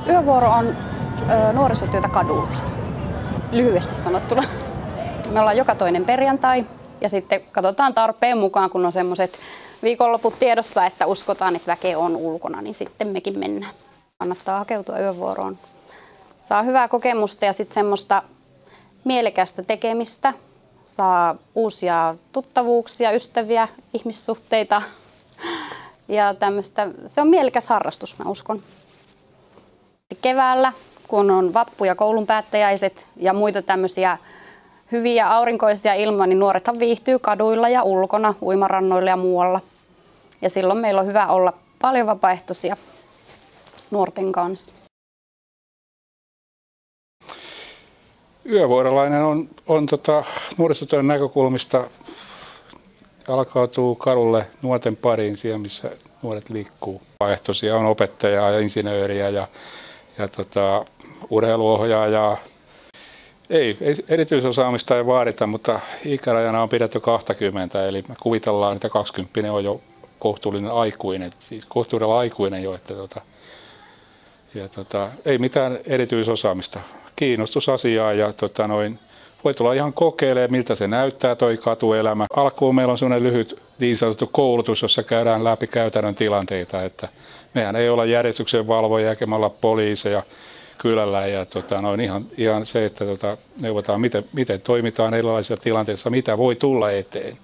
Yövuoro on nuorisotyötä kadulla, lyhyesti sanottuna. Me ollaan joka toinen perjantai ja sitten katsotaan tarpeen mukaan, kun on semmoiset viikonloput tiedossa, että uskotaan, että väkeä on ulkona, niin sitten mekin mennään. Kannattaa hakeutua yövuoroon. Saa hyvää kokemusta ja sitten semmoista mielekästä tekemistä. Saa uusia tuttavuuksia, ystäviä, ihmissuhteita ja tämmöistä. Se on mielekäs harrastus, mä uskon. Keväällä, kun on vappu- ja koulunpäättäjäiset ja muita tämmöisiä hyviä aurinkoisia ilmoja, niin nuorethan viihtyy kaduilla ja ulkona, uimarannoilla ja muualla. Ja silloin meillä on hyvä olla paljon vapaaehtoisia nuorten kanssa. Yövuorolainen on nuorisotyön näkökulmista alkautuu kadulle nuorten pariin siellä, missä nuoret liikkuu. Vapaaehtoisia on opettajaa ja insinööriä ja urheiluohjaajaa. Ei erityisosaamista ei vaadita, mutta ikärajana on pidetty 20, eli me kuvitellaan, että 20 on jo kohtuullinen aikuinen, siis kohtuudella aikuinen jo, että ei mitään erityisosaamista. Kiinnostus asiaa ja voi tulla ihan kokeilemaan, miltä se näyttää toi katuelämä. Alkuun meillä on sellainen lyhyt niin sanottu koulutus, jossa käydään läpi käytännön tilanteita, että mehän ei olla järjestyksenvalvojia eikä me olla poliiseja kylällä ja ihan se, että neuvotaan miten toimitaan erilaisissa tilanteissa, mitä voi tulla eteen.